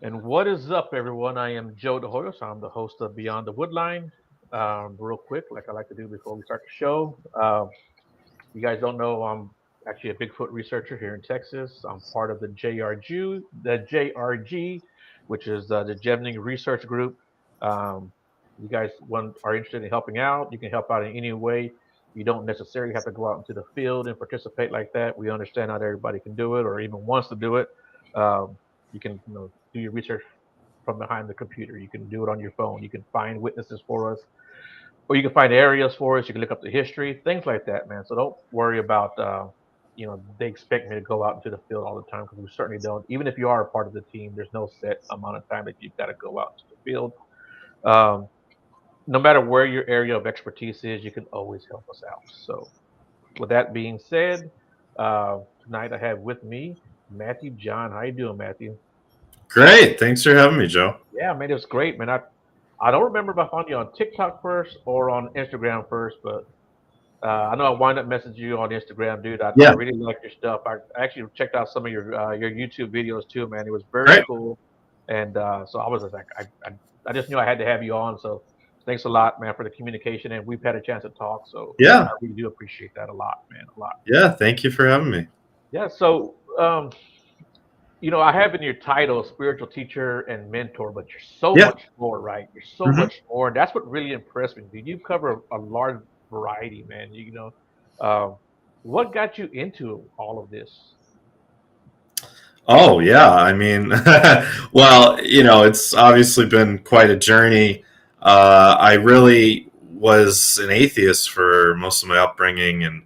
And what is up, everyone? I am Joe DeHoyos. I'm the host of Beyond the Woodline. Real quick, like I like to do before we start the show, you guys don't know I'm actually a Bigfoot researcher here in Texas. I'm part of the JRG, which is the Jevning Research Group. Um, you guys are interested in helping out. You can help out in any way. You don't necessarily have to go out into the field and participate like that. We understand not everybody can do it or even wants to do it. Um, you can, do your research from behind the computer. You can do it on your phone. You can find witnesses for us, or you can find areas for us. You can look up the history, things like that, man. So don't worry about, they expect me to go out into the field all the time because we certainly don't. Even if you are a part of the team, there's no set amount of time that you've got to go out to the field. Um, no matter where your area of expertise is, you can always help us out. So, with that being said, tonight I have with me Matthew John. How you doing, Matthew? Great. Thanks for having me, Joe. Yeah, man, it was great, man. I don't remember if I found you on TikTok first or on Instagram first, but I know I wind up messaging you on Instagram, dude. I Yeah, really like your stuff. I actually checked out some of your YouTube videos too, man. It was very great. cool, and so I was just like, I just knew I had to have you on. So thanks a lot, man, for the communication, and we've had a chance to talk. So Yeah, I really do appreciate that a lot, man, a lot. yeah. Thank you for having me. Yeah. So I have in your title spiritual teacher and mentor, but you're so Yeah. much more, right? You're so hmm much more. And that's what really impressed me, dude. You cover a large variety, man. Um, what got you into all of this? Oh, yeah. I mean, well, it's obviously been quite a journey. I really was an atheist for most of my upbringing and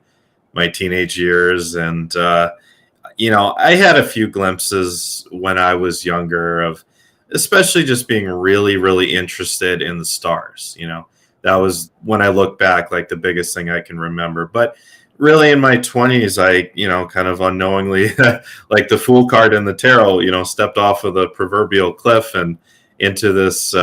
my teenage years. And, I had a few glimpses when I was younger of especially just being really, really interested in the stars. That was when I look back, like the biggest thing I can remember. But really in my 20s, I, kind of unknowingly, like the fool card in the tarot, stepped off of the proverbial cliff and into this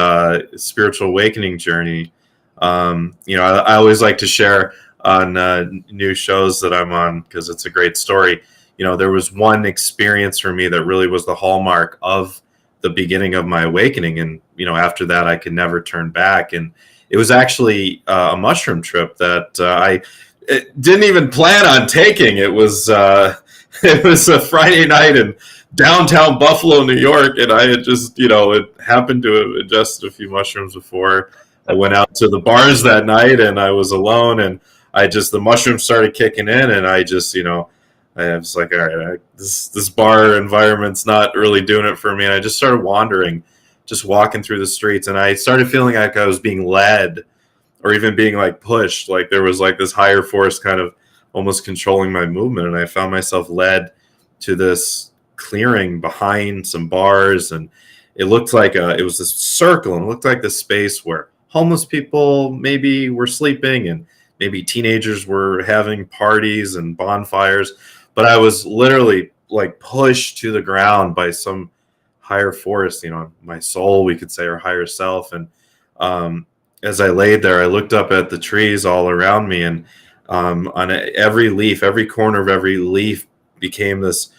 spiritual awakening journey. I always like to share on new shows that I'm on because it's a great story. There was one experience for me that really was the hallmark of the beginning of my awakening. And, after that, I could never turn back. And it was actually a mushroom trip that I didn't even plan on taking. It was it was a Friday night in downtown Buffalo, New York, and I had just it happened to have ingested a few mushrooms before I went out to the bars that night, and I was alone, and the mushrooms started kicking in, and I was like, all right, this bar environment's not really doing it for me, and I just started wandering, just walking through the streets, and I started feeling like I was being led or even being like pushed, like there was like this higher force kind of almost controlling my movement, and I found myself led to this clearing behind some bars, and it looked like it was this circle, and it looked like this space where homeless people maybe were sleeping and maybe teenagers were having parties and bonfires, but I was literally like pushed to the ground by some higher force, my soul, we could say, or higher self. And as I laid there, I looked up at the trees all around me, and on every leaf, every corner of every leaf became this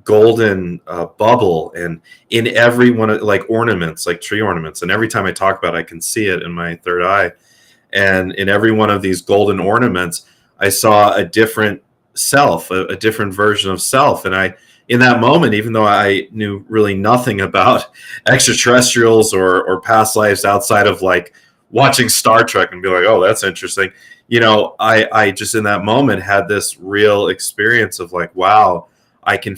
golden bubble, and in every one of like ornaments, like tree ornaments. And every time I talk about it, I can see it in my third eye. And in every one of these golden ornaments, I saw a different self, a different version of self. And in that moment, even though I knew really nothing about extraterrestrials or past lives outside of like watching Star Trek and be like, oh, that's interesting. I just in that moment had this real experience of like, wow, I can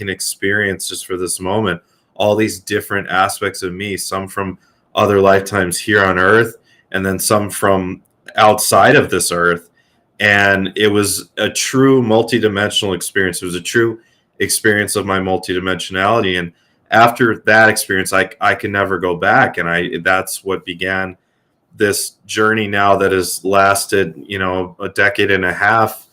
experience just for this moment all these different aspects of me, some from other lifetimes here on Earth, and then some from outside of this Earth. And it was a true multidimensional experience. It was a true experience of my multidimensionality. And after that experience, I can never go back. And that's what began this journey now that has lasted, a decade and a half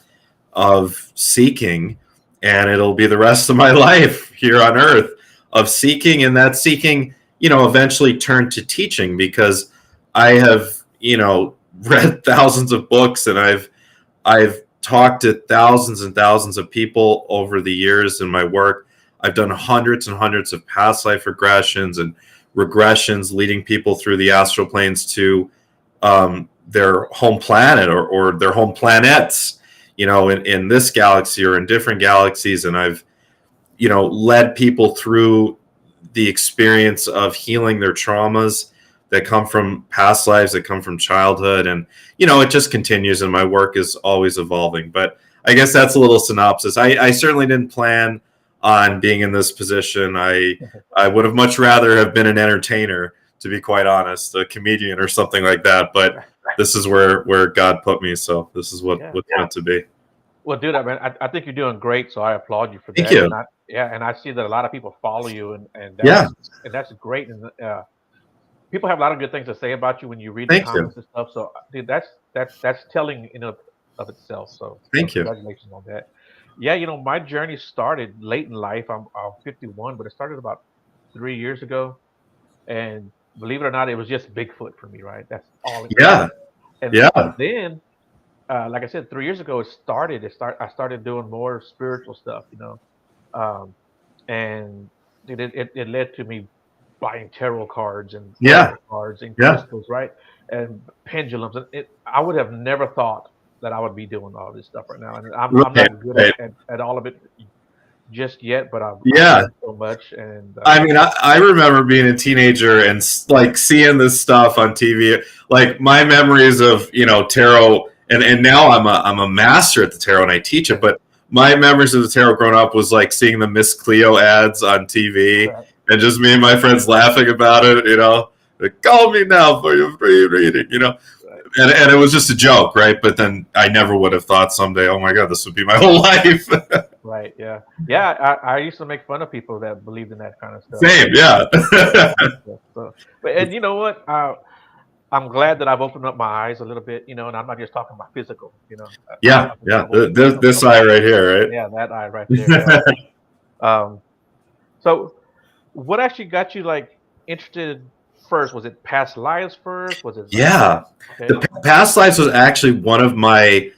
of seeking. And it'll be the rest of my life here on Earth of seeking. And that seeking, eventually turned to teaching, because I have, read thousands of books, and I've talked to thousands and thousands of people over the years in my work. I've done hundreds and hundreds of past life regressions and regressions leading people through the astral planes to their home planet or their home planets, in this galaxy or in different galaxies. And I've, led people through the experience of healing their traumas that come from past lives, that come from childhood. And, it just continues, and my work is always evolving. But I guess that's a little synopsis. I certainly didn't plan on being in this position. I would have much rather have been an entertainer, to be quite honest, a comedian or something like that. But this is where God put me. So this is what's meant to be. Well, dude, I think you're doing great, so I applaud you for that. Thank you. And I see that a lot of people follow you, and that's great. And people have a lot of good things to say about you when you read the comments and stuff. So, dude, that's telling of itself. So, thank you. Congratulations on that. Yeah, my journey started late in life. I'm 51, but it started about 3 years ago. And believe it or not, it was just Bigfoot for me, right? That's all. And then, like I said, 3 years ago, I started doing more spiritual stuff, and it led to me buying tarot cards and cards and crystals, right, and pendulums. And I would have never thought that I would be doing all this stuff right now. And I'm not good at all of it just yet, but I've learned so much. And I mean, I remember being a teenager and like seeing this stuff on TV. Like my memories of tarot, and now I'm a master at the tarot and I teach it. But my memories of the tarot growing up was like seeing the Miss Cleo ads on TV, and just me and my friends laughing about it. Like, call me now for your free reading. And it was just a joke, right? But then I never would have thought someday, oh my God, this would be my whole life. Right. Yeah. Yeah. I used to make fun of people that believed in that kind of stuff. Same. Yeah. And you know what? I'm glad that I've opened up my eyes a little bit, and I'm not just talking about physical, Yeah. This eye right here, right? Yeah, that eye right there. So what actually got you like interested first? Was it past lives first? Was it? Okay. The past lives was actually one of my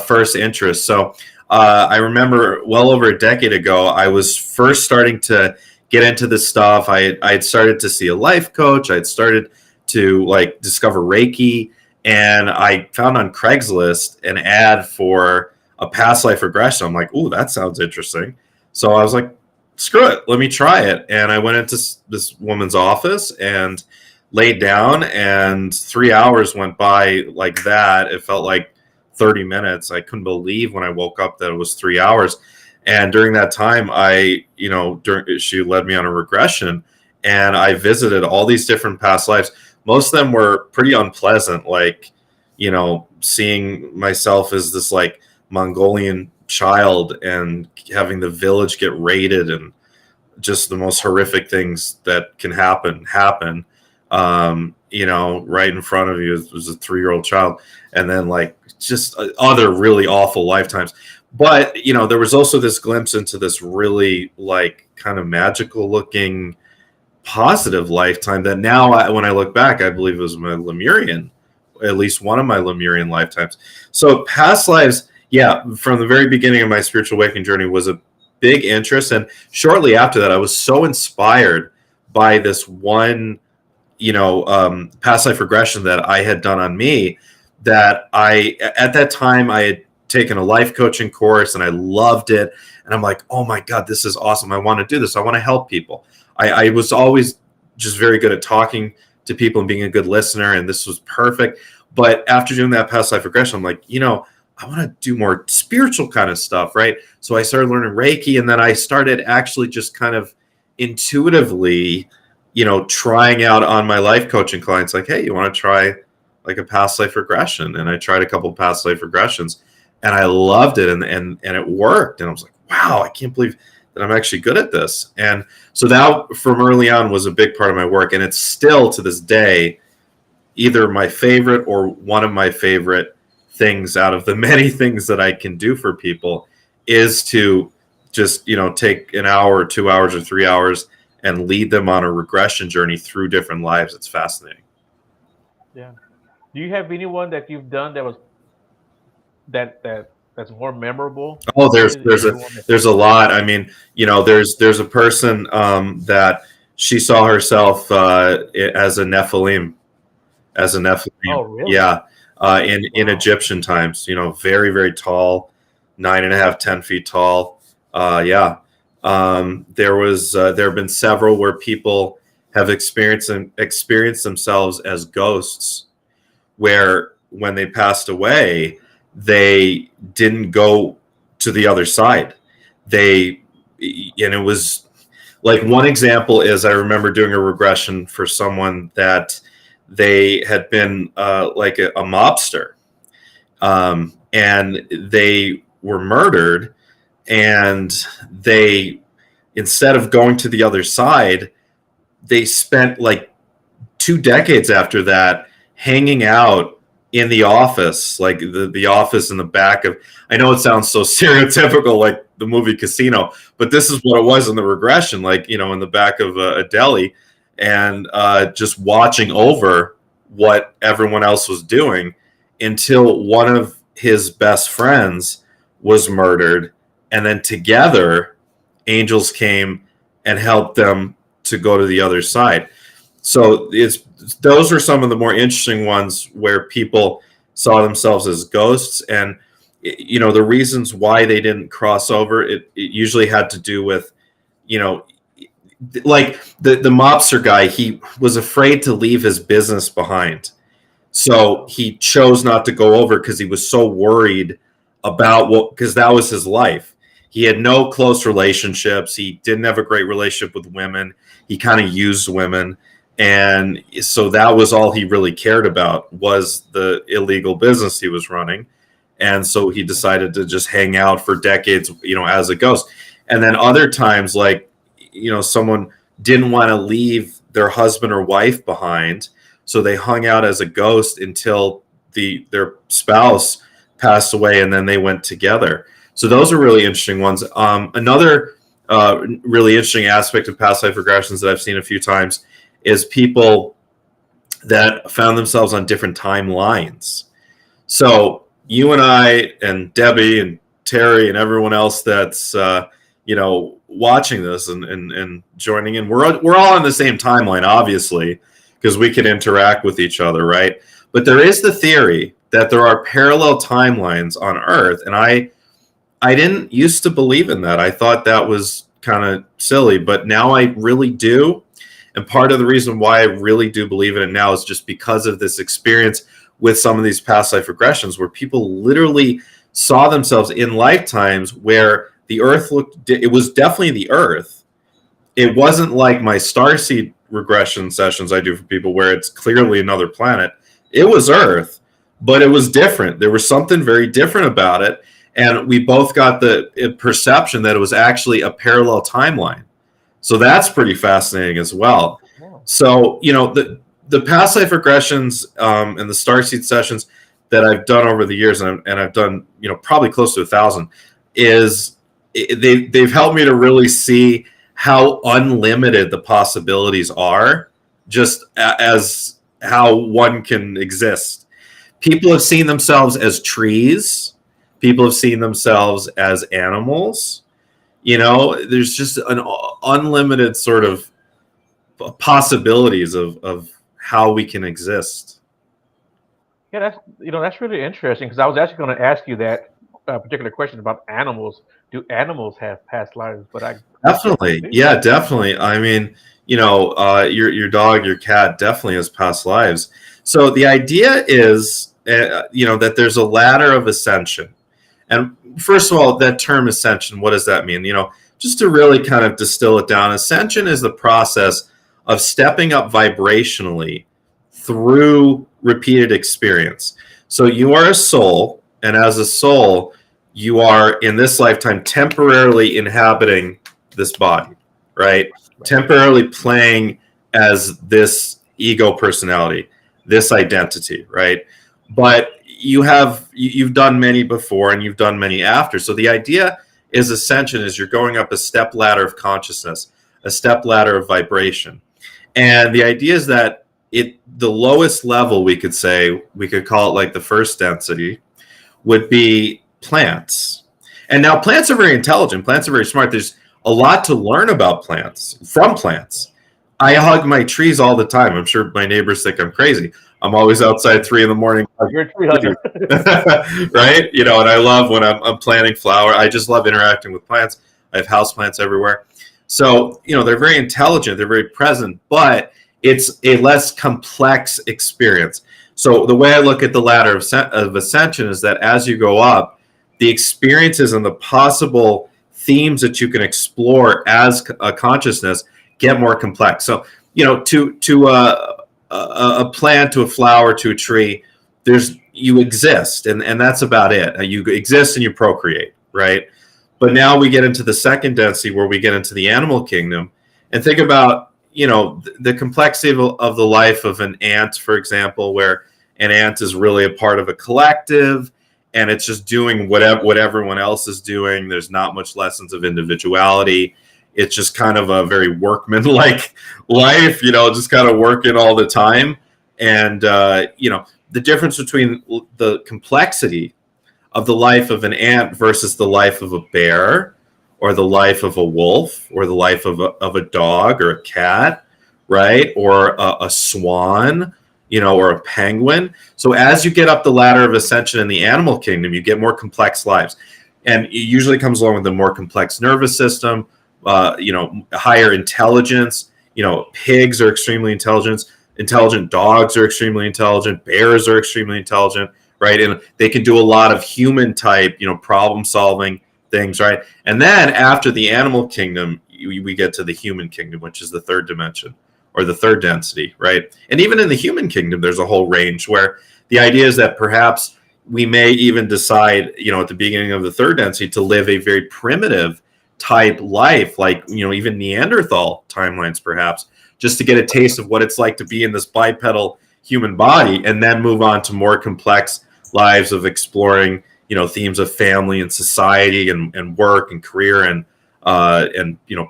first interests. So I remember well over a decade ago, I was first starting to get into this stuff. I had started to see a life coach. I had started to like discover Reiki, and I found on Craigslist an ad for a past life regression. I'm like, ooh, that sounds interesting. So I was like, screw it, let me try it. And I went into this woman's office and laid down, and 3 hours went by like that. It felt like 30 minutes. I couldn't believe when I woke up that it was 3 hours. And during that time, she led me on a regression, and I visited all these different past lives. Most of them were pretty unpleasant, like, seeing myself as this like Mongolian child and having the village get raided, and just the most horrific things that can happen. Right in front of you was a 3-year-old child, and then like just other really awful lifetimes. But there was also this glimpse into this really like kind of magical looking positive lifetime that now when I look back, I believe it was my Lemurian, at least one of my Lemurian lifetimes. So past lives, from the very beginning of my spiritual awakening journey was a big interest. And shortly after that, I was so inspired by this one, past life regression that I had done on me, that at that time I had taken a life coaching course and I loved it. And I'm like, oh my God, this is awesome. I want to do this. I want to help people. I was always just very good at talking to people and being a good listener, and this was perfect. But after doing that past life regression, I'm like, I want to do more spiritual kind of stuff, right? So I started learning Reiki, and then I started actually just kind of intuitively, trying out on my life coaching clients, like, hey, you want to try like a past life regression? And I tried a couple of past life regressions, and I loved it, and it worked. And I was like, wow, I can't believe that I'm actually good at this. And so that from early on was a big part of my work. And it's still to this day, either my favorite or one of my favorite things out of the many things that I can do for people is to just, take an hour or 2 hours or 3 hours and lead them on a regression journey through different lives. It's fascinating. Yeah. Do you have anyone that you've done that was that that's more memorable? Oh, Is there one that? there's a lot. I mean, there's a person that she saw herself as a Nephilim, as a Oh, Nephilim. really? Yeah, in Wow. Egyptian times, very very tall, 9.5, 10 feet tall. Yeah, there have been several where people have experienced themselves as ghosts, where when they passed away, they didn't go to the other side. And it was like, one example is, I remember doing a regression for someone that they had been like a mobster, and they were murdered, and they, instead of going to the other side, they spent like 2 decades after that hanging out in the office, like the office in the back of. I know it sounds so stereotypical, like the movie Casino, but this is what it was in the regression, like in the back of a deli, and just watching over what everyone else was doing, until one of his best friends was murdered, and then together angels came and helped them to go to the other side. So those are some of the more interesting ones, where people saw themselves as ghosts. And the reasons why they didn't cross over, it usually had to do with, you know like the mobster guy, he was afraid to leave his business behind, so he chose not to go over, because he was so worried about because that was his life. He had no close relationships. He didn't have a great relationship with women. He kind of used women. And so that was all he really cared about, was the illegal business he was running. And so he decided to just hang out for decades, as a ghost. And then other times, like, someone didn't want to leave their husband or wife behind, so they hung out as a ghost until their spouse passed away, and then they went together. So those are really interesting ones. Another really interesting aspect of past life regressions that I've seen a few times is people that found themselves on different timelines. So you and I and Debbie and Terry and everyone else that's watching this and joining in, we're all on the same timeline, obviously, because we can interact with each other, right? But there is the theory that there are parallel timelines on Earth, and I didn't used to believe in that. I thought that was kind of silly, but now I really do. And part of the reason why I really do believe in it now is just because of this experience with some of these past life regressions, where people literally saw themselves in lifetimes where the Earth it was definitely the Earth. It wasn't like my Starseed regression sessions I do for people, where it's clearly another planet. It was Earth, but it was different. There was something very different about it. And we both got the perception that it was actually a parallel timeline. So that's pretty fascinating as well. Wow. So, the past life regressions and the Starseed sessions that I've done over the years, and I've done, probably close to 1,000, they've helped me to really see how unlimited the possibilities are, just as how one can exist. People have seen themselves as trees. People have seen themselves as animals. There's just an unlimited sort of possibilities of how we can exist. Yeah, that's really interesting, because I was actually going to ask you that particular question about animals. Do animals have past lives? But I guess they Definitely. do. Yeah, definitely. I mean, your dog, your cat definitely has past lives. So the idea is, that there's a ladder of ascension. And first of all, that term ascension, what does that mean? Just to really kind of distill it down, ascension is the process of stepping up vibrationally through repeated experience. So you are a soul, and as a soul, you are in this lifetime temporarily inhabiting this body, right? Right. Temporarily playing as this ego personality, this identity, right? But you've done many before, and you've done many after. So the idea is ascension is you're going up a step ladder of consciousness, a step ladder of vibration. And the idea is that the lowest level, we could call it like the first density, would be plants. And now plants are very intelligent. Plants are very smart. There's a lot to learn about plants, from plants. I hug my trees all the time. I'm sure my neighbors think I'm crazy. I'm always outside at 3 a.m. You're a tree hugger. Right? And I love when I'm planting flower. I just love interacting with plants. I have houseplants everywhere. So, they're very intelligent. They're very present, but it's a less complex experience. So the way I look at the ladder of ascension is that as you go up, the experiences and the possible themes that you can explore as a consciousness get more complex. So, to a plant, to a flower, to a tree, you exist, and that's about it. You exist and you procreate, right? But now we get into the second density where we get into the animal kingdom, and think about the complexity of the life of an ant, for example, where an ant is really a part of a collective, and it's just doing what everyone else is doing. There's not much lessons of individuality. It's just kind of a very workman-like life, just kind of working all the time. And, the difference between the complexity of the life of an ant versus the life of a bear, or the life of a wolf, or the life of a dog or a cat, right? Or a swan, or a penguin. So as you get up the ladder of ascension in the animal kingdom, you get more complex lives. And it usually comes along with a more complex nervous system, higher intelligence. Pigs are extremely intelligent. Intelligent dogs are extremely intelligent. Bears are extremely intelligent, right? And they can do a lot of human type, problem solving things, right? And then after the animal kingdom, we get to the human kingdom, which is the third dimension, or the third density, right? And even in the human kingdom, there's a whole range where the idea is that perhaps we may even decide, at the beginning of the third density, to live a very primitive type life, like, even Neanderthal timelines, perhaps, just to get a taste of what it's like to be in this bipedal human body, and then move on to more complex lives of exploring, themes of family and society and work and career and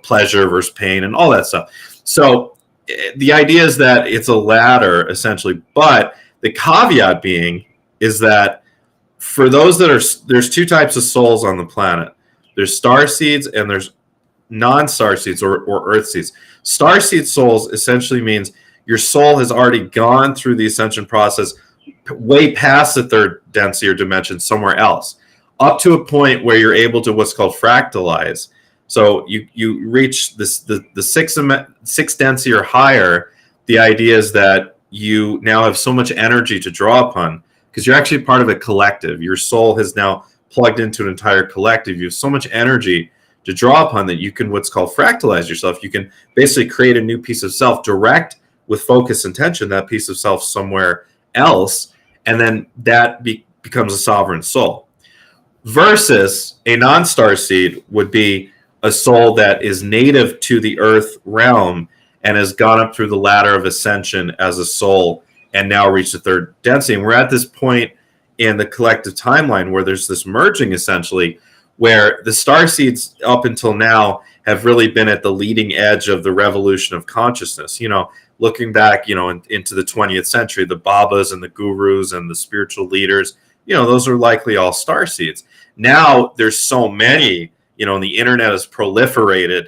pleasure versus pain and all that stuff. So the idea is that it's a ladder, essentially, but the caveat being is that for those there's two types of souls on the planet. There's starseeds and there's non-starseeds or earth seeds. Starseed souls essentially means your soul has already gone through the ascension process way past the third density or dimension somewhere else, up to a point where you're able to what's called fractalize. So you reach the sixth density or higher. The idea is that you now have so much energy to draw upon because you're actually part of a collective. Your soul has now plugged into an entire collective. You have so much energy to draw upon that you can what's called fractalize yourself. You can basically create a new piece of self, direct with focus intention that piece of self somewhere else, and then that becomes a sovereign soul. Versus a non-star seed would be a soul that is native to the earth realm and has gone up through the ladder of ascension as a soul and now reached the third density. And we're at this point in the collective timeline where there's this merging, essentially, where the star seeds up until now have really been at the leading edge of the revolution of consciousness. Looking back, into the 20th century, the Babas and the gurus and the spiritual leaders, those are likely all star seeds. Now there's so many, and the internet has proliferated,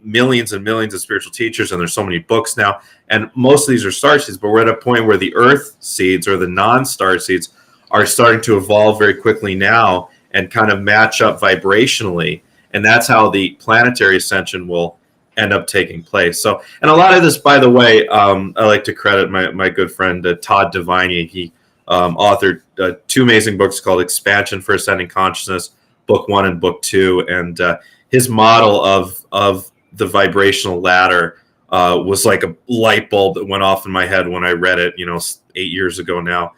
millions and millions of spiritual teachers, and there's so many books now, and most of these are star seeds, but we're at a point where the earth seeds or the non-star seeds are starting to evolve very quickly now and kind of match up vibrationally. And that's how the planetary ascension will end up taking place. So, and a lot of this, by the way, I like to credit my good friend, Todd Devine. He authored two amazing books called Expansion for Ascending Consciousness, Book 1 and Book 2. And his model of the vibrational ladder was like a light bulb that went off in my head when I read it, 8 years ago now.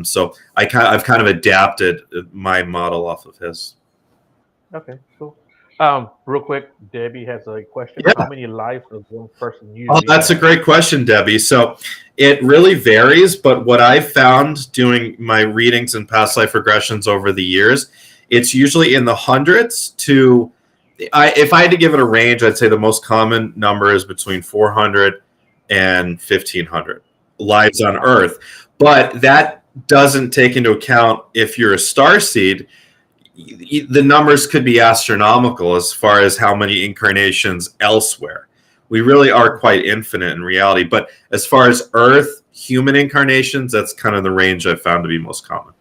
So I've kind of adapted my model off of his. Okay, cool. Real quick, Debbie has a question. Yeah. How many lives does one person usually Oh, that's have? a great question, Debbie. So it really varies, but what I've found doing my readings and past life regressions over the years, it's usually in the hundreds to, if I had to give it a range, I'd say the most common number is between 400 and 1,500 lives on Earth. But that doesn't take into account if you're a star seed, the numbers could be astronomical as far as how many incarnations elsewhere. We really are quite infinite in reality. But as far as Earth, human incarnations, that's kind of the range I've found to be most common.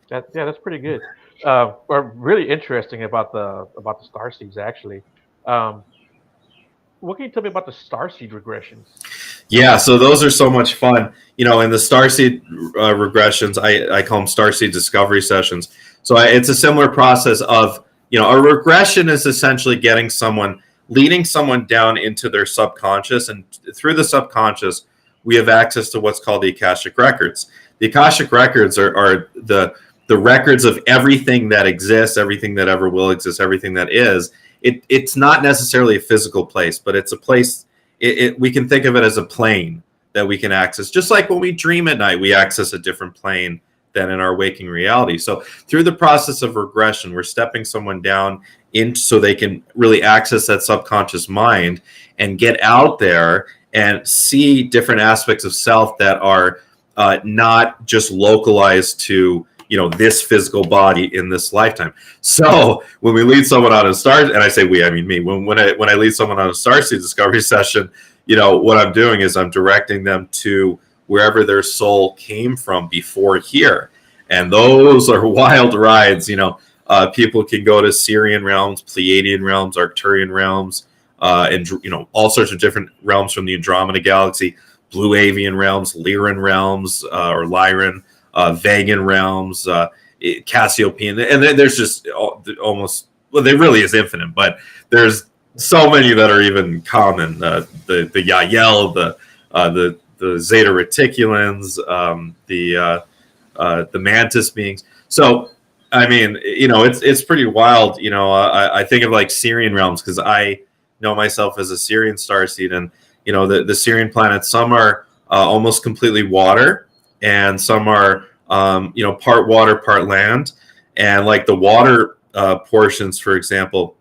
That's pretty good. Or really interesting about the star seeds actually. Um, what can you tell me about the starseed regressions? Yeah, so those are so much fun. In the Starseed regressions, I call them Starseed discovery sessions. So it's a similar process of, a regression is essentially leading someone down into their subconscious. And through the subconscious, we have access to what's called the Akashic Records. The Akashic Records are the records of everything that exists, everything that ever will exist, everything that is. It's not necessarily a physical place, but it's a place. We can think of it as a plane that we can access. Just like when we dream at night, we access a different plane than in our waking reality. So through the process of regression, we're stepping someone down so they can really access that subconscious mind and get out there and see different aspects of self that are not just localized to this physical body in this lifetime. So when we lead someone on a star, and I say we, I mean me, when I lead someone on a Starseed discovery session, what I'm doing is I'm directing them to wherever their soul came from before here. And those are wild rides. People can go to Syrian realms, Pleiadian realms, Arcturian realms, and all sorts of different realms from the Andromeda galaxy, Blue Avian realms, Lyran realms, or Lyran, Vegan realms, Cassiopean, and there's just almost, well, there really is infinite, but there's so many that are even common. The Yael, the Zeta Reticulans, the Mantis beings. So I mean, it's pretty wild. I think of like Syrian realms because I know myself as a Syrian starseed, and the Syrian planets. Some are almost completely water, and some are part water, part land. And like the water portions, for example,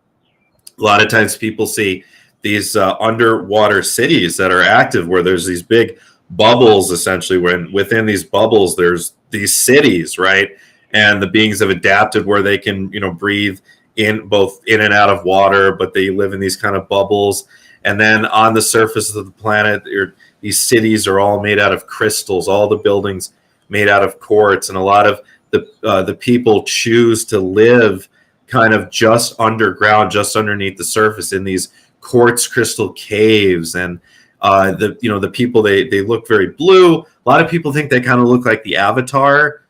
a lot of times people see these underwater cities that are active where there's these big bubbles, essentially, when within these bubbles there's these cities, right? And the beings have adapted where they can breathe both in and out of water, but they live in these kind of bubbles. And then on the surface of the planet, these cities are all made out of crystals, all the buildings made out of quartz, and a lot of the people choose to live kind of just underground, just underneath the surface in these quartz crystal caves. And the people, they look very blue. A lot of people think they kind of look like the Avatar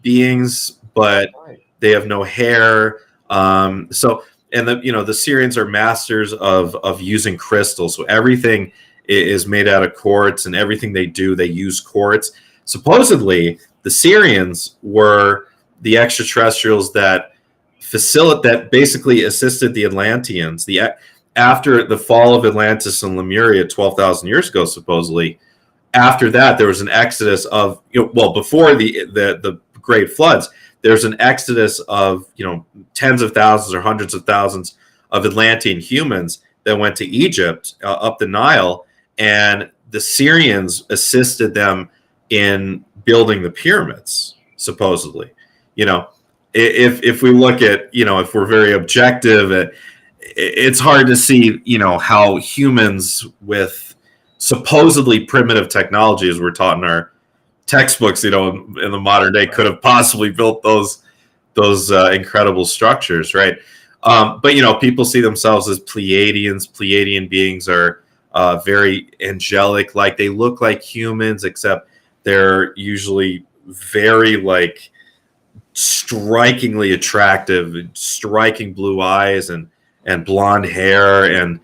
beings, but they have no hair. And the Syrians are masters of using crystals. So everything is made out of quartz, and everything they do, they use quartz. Supposedly, the Syrians were the extraterrestrials that basically assisted the Atlanteans. After the fall of Atlantis and Lemuria 12,000 years ago, supposedly, after that there was an exodus of before the great floods, there's an exodus of tens of thousands or hundreds of thousands of Atlantean humans that went to Egypt up the Nile, and the Syrians assisted them in building the pyramids, supposedly. If we look at, if we're very objective, it's hard to see, how humans with supposedly primitive technology, as we're taught in our textbooks, in the modern day, could have possibly built those incredible structures, right? But people see themselves as Pleiadians. Pleiadian beings are very angelic, like they look like humans, except they're usually very strikingly attractive, striking blue eyes and blonde hair, and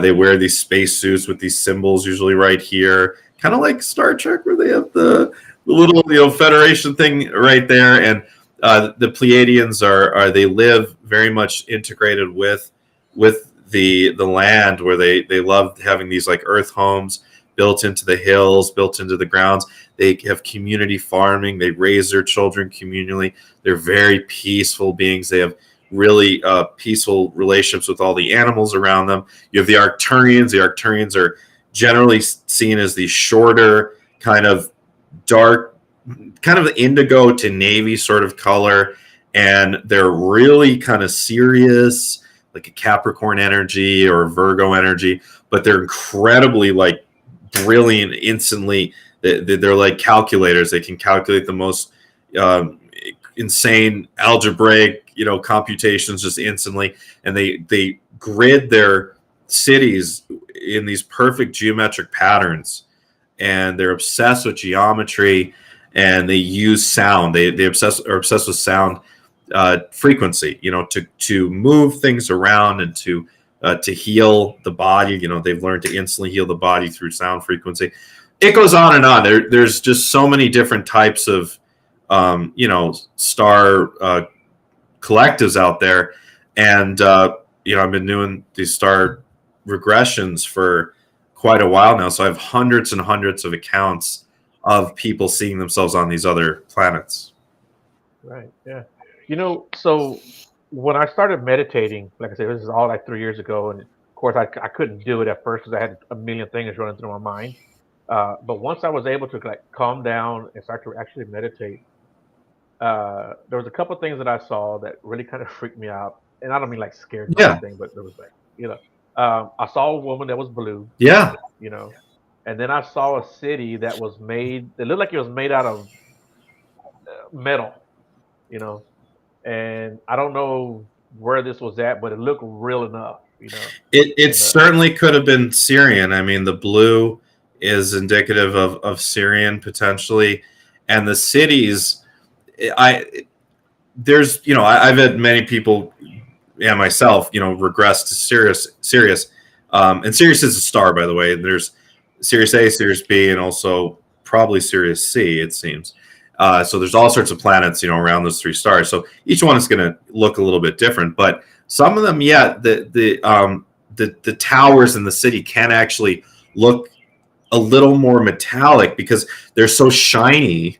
they wear these space suits with these symbols usually right here, kind of like Star Trek, where they have the little Federation thing right there. And the Pleiadians they live very much integrated with the land, where they love having these like earth homes built into the hills, built into the grounds. They have community farming. They raise their children communally. They're very peaceful beings. They have really peaceful relationships with all the animals around them. You have the Arcturians. The Arcturians are generally seen as the shorter, kind of dark, kind of indigo to navy sort of color. and they're really kind of serious, like a Capricorn energy or a Virgo energy, but they're incredibly like brilliant instantly. They're like calculators. They can calculate the most insane algebraic, computations just instantly, and they grid their cities in these perfect geometric patterns, and they're obsessed with geometry, and they use sound. They are obsessed with sound frequency, to move things around and to heal the body. They've learned to instantly heal the body through sound frequency. It goes on and on. There's just so many different types of star collectives out there, and I've been doing these star regressions for quite a while now, so I have hundreds and hundreds of accounts of people seeing themselves on these other planets. Right. Yeah. So when I started meditating, like I said, this is all like 3 years ago, and of course I couldn't do it at first because I had a million things running through my mind. But once I was able to like calm down and start to actually meditate, there was a couple of things that I saw that really kind of freaked me out, and I don't mean like scared me or Yeah. anything, but there was like, I saw a woman that was blue, Yeah. and then I saw a city that was made. It looked like it was made out of metal, and I don't know where this was at, but it looked real enough, It certainly could have been Syrian. I mean, the blue is indicative of Syrian potentially, and the cities. I've had many people and myself, regress to Sirius, and Sirius is a star, by the way. There's Sirius A, Sirius B, and also probably Sirius C, it seems. So there's all sorts of planets, around those three stars. So each one is going to look a little bit different, but some of them, the towers in the city can actually look a little more metallic because they're so shiny,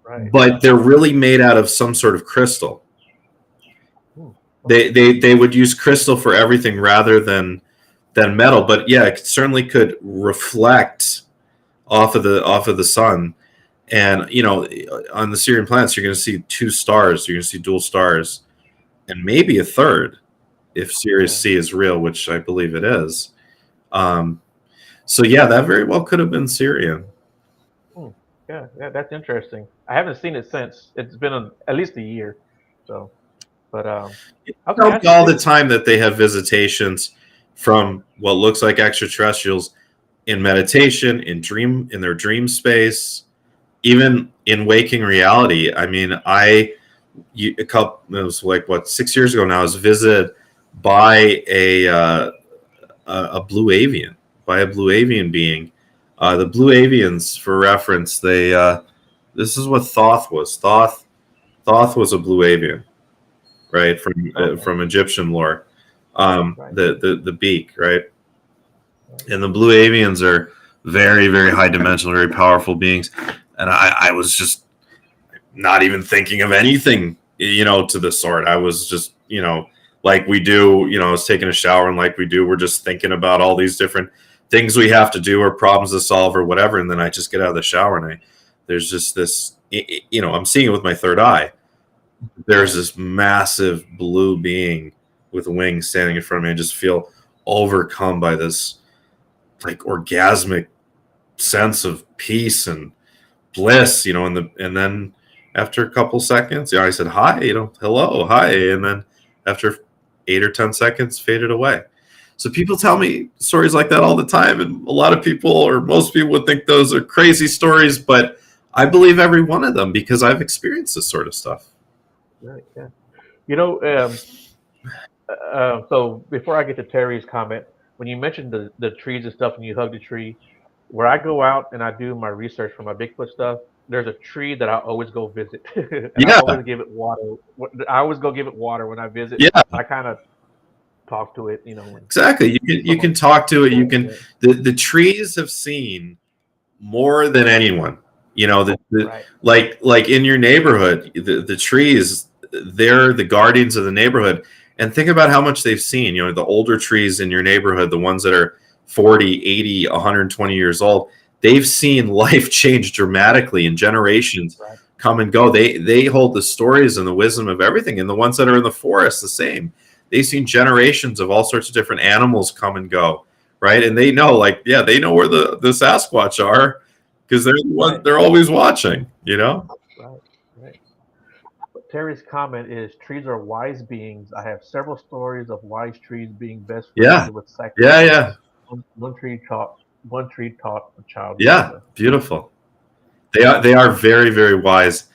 right, but they're really made out of some sort of crystal. They would use crystal for everything rather than metal, but yeah, it certainly could reflect off of the sun. And on the Syrian planets, you're going to see two stars. You're going to see dual stars, and maybe a third if Sirius C is real, which I believe it is. So yeah, that very well could have been Syrian. Yeah, that's interesting. I haven't seen it since. It's been at least a year. So, but okay, all the time that they have visitations from what looks like extraterrestrials in meditation, in their dream space, even in waking reality. I mean, it was like 6 years ago now, I was visited by a blue avian, being. The blue avians, for reference, this is what Thoth was. Thoth was a blue avian, right? From Egyptian lore. The beak, right? And the blue avians are very, very high dimensional, very powerful beings. And I was just not even thinking of anything, to the sort. I was just, like we do, I was taking a shower, and like we do, we're just thinking about all these different things we have to do or problems to solve or whatever. And then I just get out of the shower, and there's just this, I'm seeing it with my third eye. There's this massive blue being with wings standing in front of me. I just feel overcome by this like orgasmic sense of peace and bliss, and then after a couple seconds, I said, hi, hello, hi. And then after 8 or 10 seconds, faded away. So people tell me stories like that all the time. And a lot of people, or most people, would think those are crazy stories, but I believe every one of them because I've experienced this sort of stuff. Right. Yeah. So before I get to Terry's comment, when you mentioned the trees and stuff and you hug the tree, where I go out and I do my research for my Bigfoot stuff, there's a tree that I always go visit. I always give it water. I always go give it water when I visit. Yeah. I kind of talk to it, Exactly. You can talk to it. You can. The trees have seen more than anyone. Right. like in your neighborhood, the trees, they're the guardians of the neighborhood. And think about how much they've seen. The older trees in your neighborhood, the ones that are 40, 80, 120 years old, they've seen life change dramatically in generations come and go. They hold the stories and the wisdom of everything. And the ones that are in the forest, the same. They've seen generations of all sorts of different animals come and go, right? And they know, like, yeah, they know where the Sasquatch are because they're the one, Right. they're always watching, you know? Right. Right. But Terry's comment is trees are wise beings. I have several stories of wise trees being best friends Yeah. with Yeah, sacrifices. yeah. One tree taught a child Yeah. wisdom. Beautiful. They are very, very wise.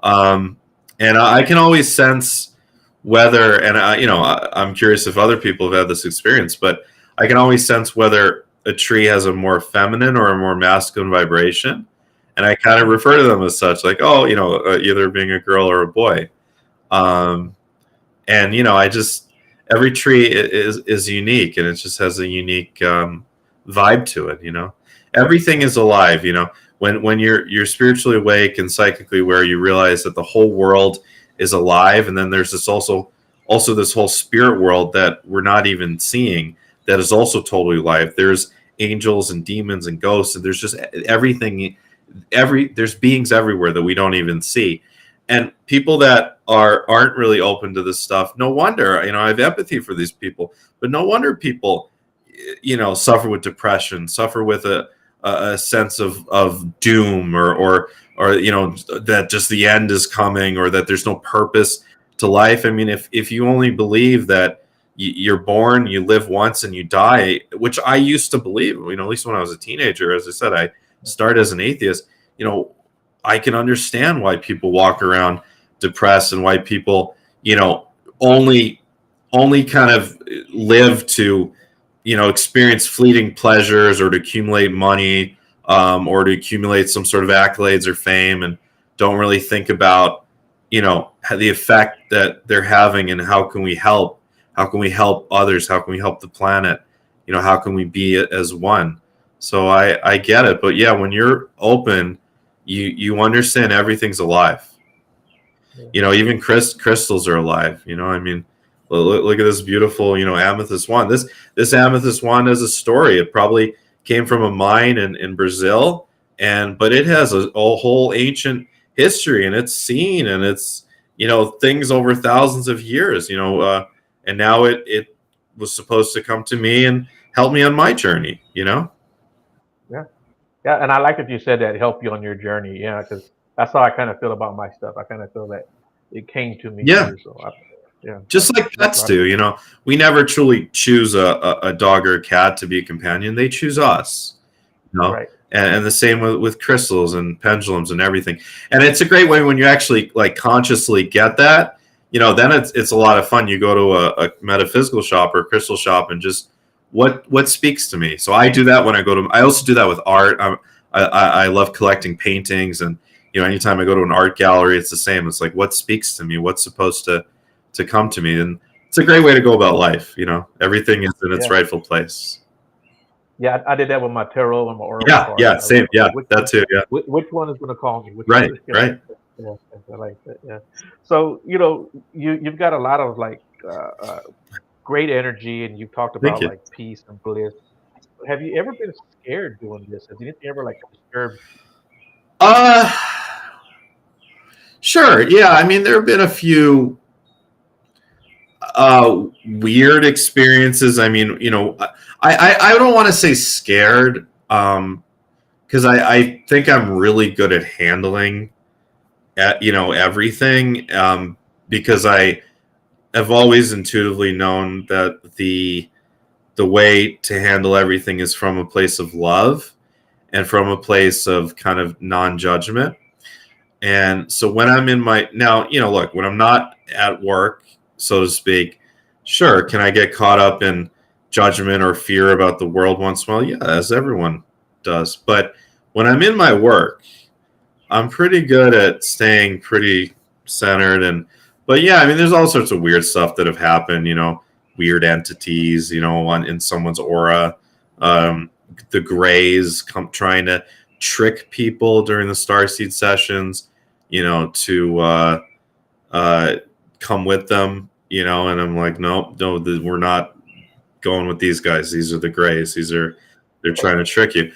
And I can always sense whether, and I'm curious if other people have had this experience, but I can always sense whether a tree has a more feminine or a more masculine vibration. And I kind of Hmm. refer to them as such, like, oh, either being a girl or a boy. Um, and I just, every tree is unique, and it just has a unique vibe to it. Everything is alive. When you're spiritually awake and psychically aware, you realize that the whole world is alive, and then there's this also this whole spirit world that we're not even seeing that is also totally alive. There's angels and demons and ghosts, and there's just everything. There's beings everywhere that we don't even see, and people that aren't really open to this stuff, no wonder. I have empathy for these people, but no wonder people suffer with depression, suffer with a sense of doom, or that just the end is coming, or that there's no purpose to life. I mean, if you only believe that you're born, you live once, and you die, which I used to believe, at least when I was a teenager. As I said, I started as an atheist. I can understand why people walk around depressed, and why people only kind of live to experience fleeting pleasures, or to accumulate money, or to accumulate some sort of accolades or fame, and don't really think about the effect that they're having, and how can we help others, how can we help the planet, how can we be as one. So I get it, but yeah, when you're open, you understand everything's alive. Yeah. Even crystals are alive. I mean, look at this beautiful, amethyst wand. This amethyst wand has a story. It probably came from a mine in Brazil, but it has a whole ancient history, and it's seen, and it's things over thousands of years. And now it was supposed to come to me and help me on my journey. Yeah. Yeah. And I like that you said that help you on your journey. Yeah, because that's how I kind of feel about my stuff. I kind of feel that it came to me Yeah. too. So yeah, Just like that's pets right. do. We never truly choose a dog or a cat to be a companion. They choose us. Right. And the same with crystals and pendulums and everything. And it's a great way when you actually like consciously get that. Then it's a lot of fun. You go to a metaphysical shop or a crystal shop, and just what speaks to me. So I do that when I go to. I also do that with art. I love collecting paintings, and anytime I go to an art gallery, it's the same. It's like, what speaks to me, what's supposed to come to me. And it's a great way to go about life. Everything is in its Yeah. rightful place. Yeah. I did that with my tarot and my oracle Yeah, cards. yeah, I was same. like, okay, Yeah, that too. Yeah, which one is going to call me? Which one right, is, right. yeah, I like that. Yeah. So you've got a lot of like great energy, and you've talked Thank about you. like peace and bliss. Have you ever been scared doing this? Has anything ever like disturbed? Uh, sure. Yeah, I mean, there have been a few weird experiences. I mean, I don't want to say scared, because I think I'm really good at handling, everything, because I have always intuitively known that the way to handle everything is from a place of love, and from a place of kind of non-judgment. And so when I'm in my now, look, when I'm not at work, so to speak, sure, can I get caught up in judgment or fear about the world once in a while? Yeah, as everyone does. But when I'm in my work, I'm pretty good at staying pretty centered. But yeah, I mean, there's all sorts of weird stuff that have happened. Weird entities, in someone's aura. Um, the Greys come trying to trick people during the Starseed sessions, to uh, come with them, and I'm like, no, no, we're not going with these guys. These are the Greys. They're trying to trick you.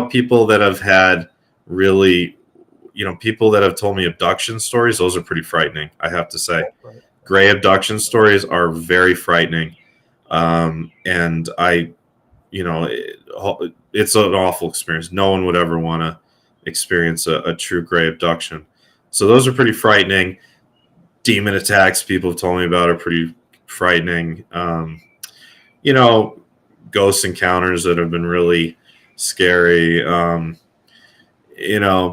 People that have had really, people that have told me abduction stories, those are pretty frightening, I have to say. Right. Gray abduction stories are very frightening. And it's an awful experience. No one would ever want to experience a true gray abduction. So those are pretty frightening. Demon attacks people have told me about are pretty frightening. Ghost encounters that have been really scary.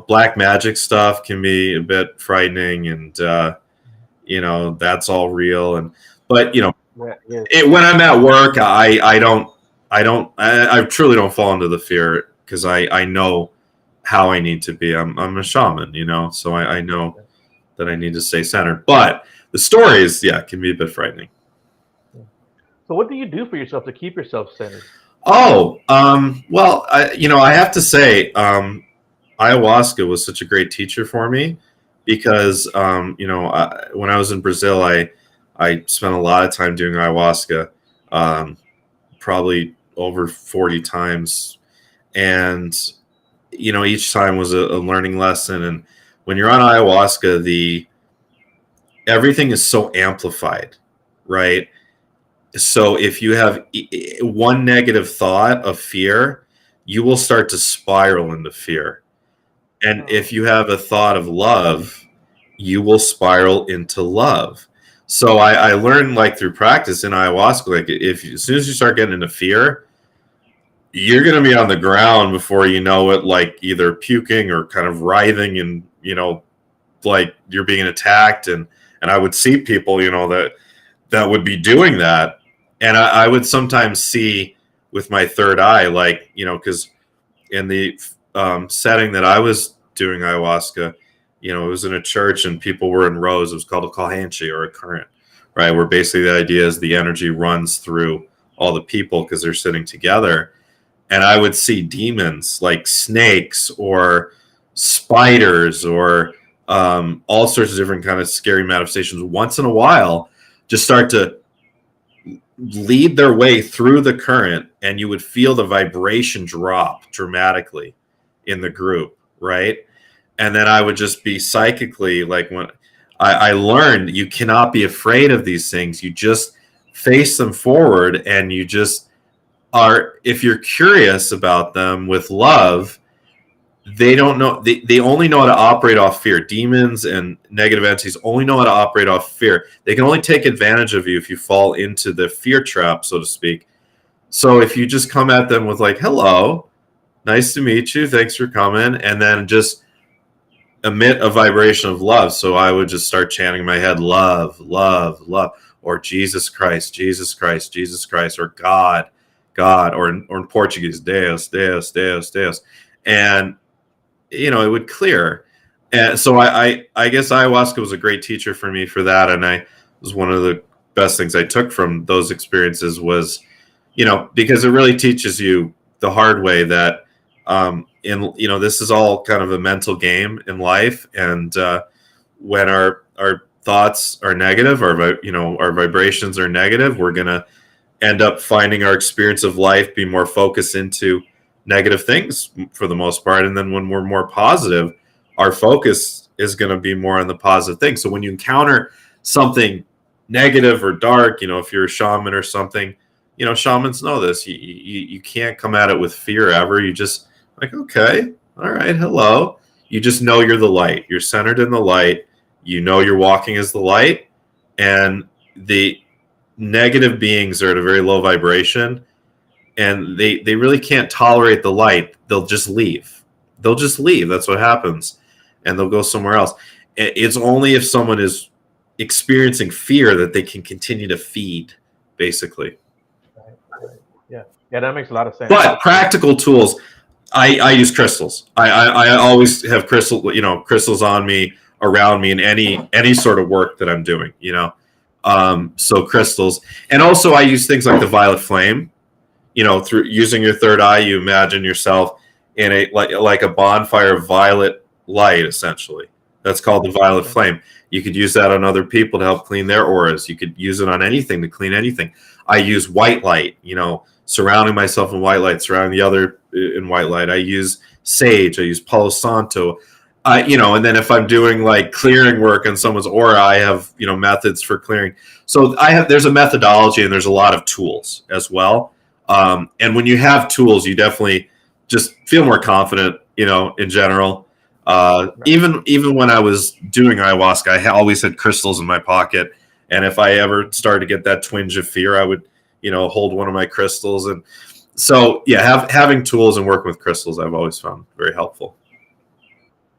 Black magic stuff can be a bit frightening, and that's all real. But when I'm at work, I truly don't fall into the fear, because I know how I need to be. I'm a shaman, so I know that I need to stay centered. But the stories, can be a bit frightening. So what do you do for yourself to keep yourself centered? Oh, well, I have to say, ayahuasca was such a great teacher for me, because, when I was in Brazil, I spent a lot of time doing ayahuasca, probably over 40 times. And, each time was a learning lesson. And when you're on ayahuasca, everything is so amplified, right? So if you have one negative thought of fear, you will start to spiral into fear. And if you have a thought of love, you will spiral into love. So I learned, like, through practice in ayahuasca, like, as soon as you start getting into fear, you're going to be on the ground before you know it, like either puking or kind of writhing, and, like you're being attacked. And I would see people, that would be doing that. And I would sometimes see with my third eye, like, because in the setting that I was doing ayahuasca, it was in a church and people were in rows. It was called a corrente, or a current, right? Where basically the idea is the energy runs through all the people because they're sitting together. And I would see demons like snakes or spiders or all sorts of different kind of scary manifestations once in a while just start to lead their way through the current, and you would feel the vibration drop dramatically in the group, right? And then I would just be psychically, like, when I learned you cannot be afraid of these things. You just face them forward, and you just are, if you're curious about them with love, they don't know, they only know how to operate off fear. Demons and negative entities only know how to operate off fear. They can only take advantage of you if you fall into the fear trap, so to speak. So if you just come at them with, like, hello, nice to meet you, thanks for coming, and then just emit a vibration of love. So I would just start chanting in my head, love, love, love, or Jesus Christ, Jesus Christ, Jesus Christ, or God, God, or in Portuguese, Deus, Deus, Deus, Deus. And it would clear. And so I guess ayahuasca was a great teacher for me for that. And I was one of the best things I took from those experiences was, because it really teaches you the hard way that, this is all kind of a mental game in life. And when our thoughts are negative, our vibrations are negative, we're going to end up finding our experience of life be more focused into negative things for the most part. And then when we're more positive, our focus is going to be more on the positive things. So when you encounter something negative or dark, if you're a shaman or something, shamans know this. You can't come at it with fear ever. You just, like, okay, all right, hello. You just know you're the light. You're centered in the light. You're walking as the light. And the negative beings are at a very low vibration, and they really can't tolerate the light. They'll just leave. That's what happens. And they'll go somewhere else. It's only if someone is experiencing fear that they can continue to feed, basically. Right. Yeah, that makes a lot of sense. But practical tools, I use crystals. I always have crystals on me, around me, in any sort of work that I'm doing, so crystals. And also I use things like the violet flame. Through using your third eye, you imagine yourself in a like a bonfire of violet light, essentially. That's called the violet flame. You could use that on other people to help clean their auras. You could use it on anything to clean anything. I use white light, surrounding myself in white light, surrounding the other in white light. I use sage. I use Palo Santo. And then if I'm doing like clearing work on someone's aura, I have, methods for clearing. So there's a methodology and there's a lot of tools as well. And when you have tools, you definitely just feel more confident, in general. Even when I was doing ayahuasca, I always had crystals in my pocket. And if I ever started to get that twinge of fear, I would, hold one of my crystals. And so, yeah, having tools and working with crystals, I've always found very helpful.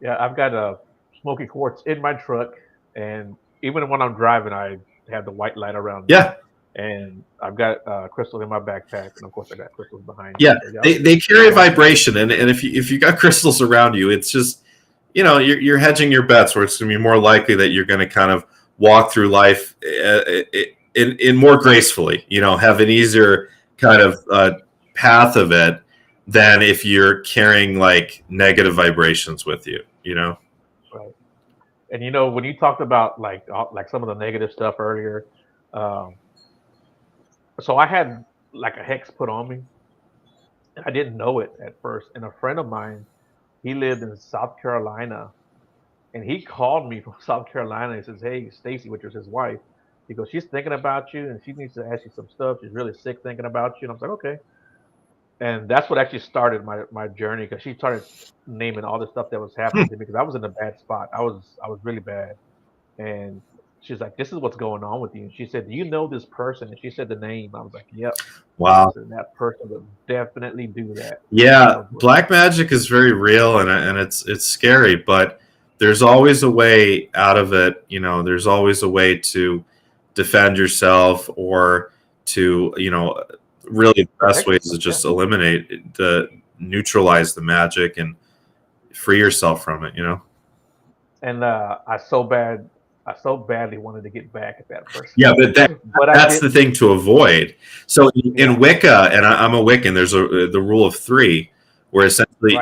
Yeah, I've got a smoky quartz in my truck, and even when I'm driving, I have the white light around me. Yeah. And I've got crystals in my backpack, and of course, I got crystals behind me. Yeah, So, they carry a vibration, and if you got crystals around you, it's just you're hedging your bets where it's going to be more likely that you're going to kind of walk through life in more gracefully, have an easier kind of path of it than if you're carrying like negative vibrations with you, Right. And when you talked about like some of the negative stuff earlier, um, so I had like a hex put on me. I didn't know it at first. And a friend of mine, he lived in South Carolina, and he called me from South Carolina. He says, "Hey, Stacy," which was his wife. He goes, "She's thinking about you, and she needs to ask you some stuff. She's really sick thinking about you." And I was like, "Okay." And that's what actually started my journey, because she started naming all the stuff that was happening to me, because I was in a bad spot. I was really bad. And she's like, "This is what's going on with you." And she said, "Do you know this person?" And she said the name. I was like, "Yep." Wow. So that person would definitely do that. Yeah, black magic is very real, and it's scary, but there's always a way out of it. There's always a way to defend yourself, or to really the best way is to just eliminate the neutralize the magic and free yourself from it. And I so badly wanted to get back at that person. Yeah, but that's the thing to avoid. So in Wicca, and I'm a Wiccan, there's the rule of 3, where essentially,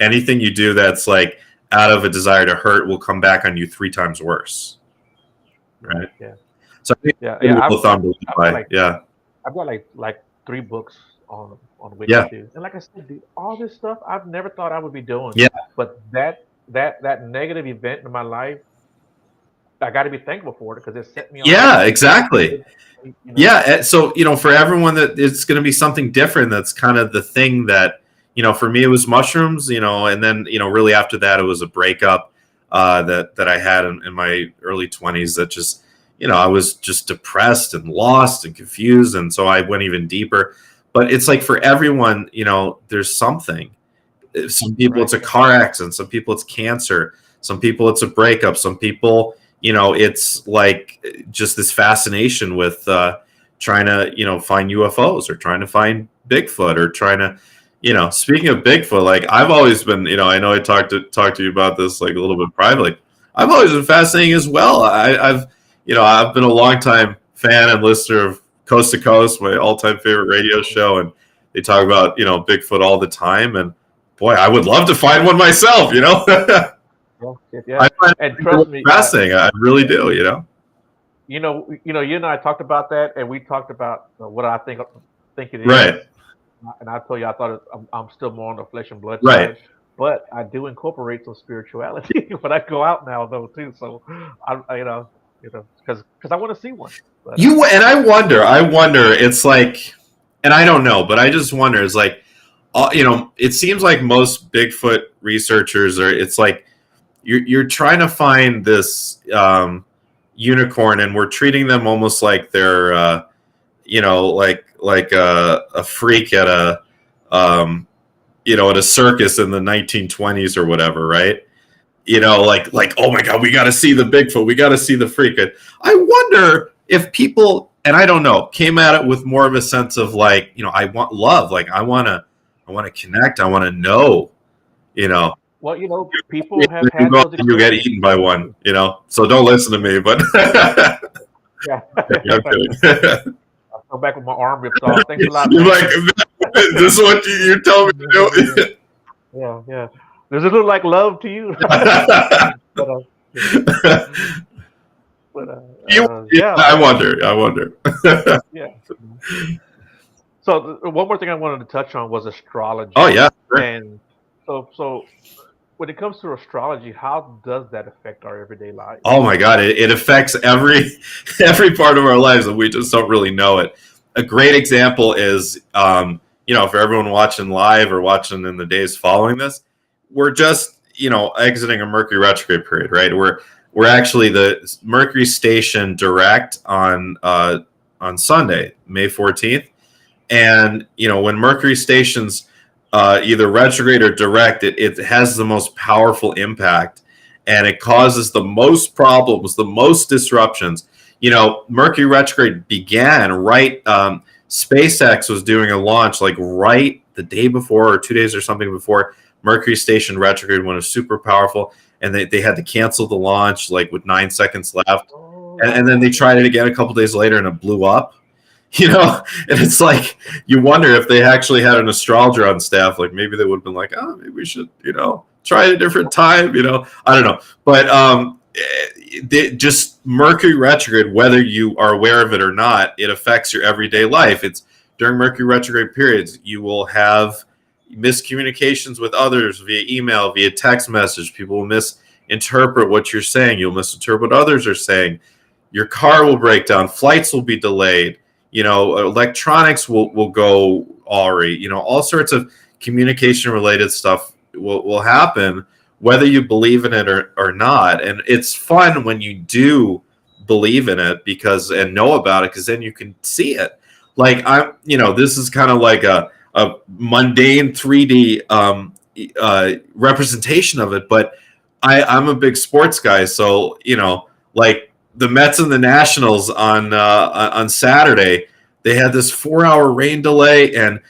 anything you do that's like out of a desire to hurt will come back on you 3 times worse. Right? Yeah. So I've got like 3 books on Wicca too. And like I said, dude, all this stuff I've never thought I would be doing. Yeah. But that negative event in my life, I got to be thankful for it, because it set me on. Yeah, exactly. Yeah, so for everyone that it's going to be something different. That's kind of the thing that for me it was mushrooms, and then really after that it was a breakup that I had in my early 20s. That just I was just depressed and lost and confused, and so I went even deeper. But it's like for everyone, there's something. Some people it's a car accident. Some people it's cancer. Some people it's a breakup. Some people it's like just this fascination with trying to find UFOs, or trying to find Bigfoot, or trying to speaking of Bigfoot, like I've always been I know I talked to you about this like a little bit privately. I've always been fascinating as well. I've been a longtime fan and listener of Coast to Coast, my all-time favorite radio show, and they talk about Bigfoot all the time. And boy, I would love to find one myself. Yeah. And trust me, fascinating. I really do. You and I talked about that, and we talked about what I think it is. Right. And I told you I thought I'm still more on the flesh and blood side, but I do incorporate some spirituality when I go out now, though, too. So because I want to see one. But, and I wonder. It's like, and I don't know, but I just wonder. It's like, it seems like most Bigfoot researchers are. It's like you're trying to find this unicorn, and we're treating them almost like they're like a freak at a at a circus in the 1920s or whatever, right? Like oh my god, we got to see the Bigfoot, we got to see the freak. I wonder if people, and I don't know, came at it with more of a sense of like, I want love, like I want to connect, I want to know. Well, people have had those you get eaten by one, so don't listen to me, but yeah. I'm kidding. I'll come back with my arm ripped off. Thanks a lot. You're like, this is what you tell me to do. Yeah. Does it look like love to you? I wonder. Yeah. So one more thing I wanted to touch on was astrology. Oh yeah. Sure. And so when it comes to astrology, how does that affect our everyday lives? Oh my God, it affects every every part of our lives, and we just don't really know it. A great example is, for everyone watching live or watching in the days following this, we're just exiting a Mercury retrograde period, right? We're actually the Mercury station direct on Sunday, May 14th, and when Mercury stations either retrograde or direct, it has the most powerful impact, and it causes the most problems, the most disruptions. Mercury retrograde began right. SpaceX was doing a launch like right the day before or 2 days or something before Mercury station retrograde, when it was super powerful, and they had to cancel the launch like with 9 seconds left, Oh, and then they tried it again a couple days later and it blew up. And it's like you wonder if they actually had an astrologer on staff, like maybe they would have been like, oh, maybe we should try at a different time. I don't know, but just Mercury retrograde, whether you are aware of it or not, it affects your everyday life. It's during Mercury retrograde periods, you will have miscommunications with others via email, via text message. People will misinterpret what you're saying. You'll misinterpret what others are saying. Your car will break down. Flights will be delayed. Electronics will go awry. All sorts of communication related stuff will happen, whether you believe in it or not. And it's fun when you do believe in it and know about it, because then you can see it. Like this is kind of like a mundane 3D representation of it, but I'm a big sports guy, so like the Mets and the Nationals on Saturday, they had this 4-hour rain delay, and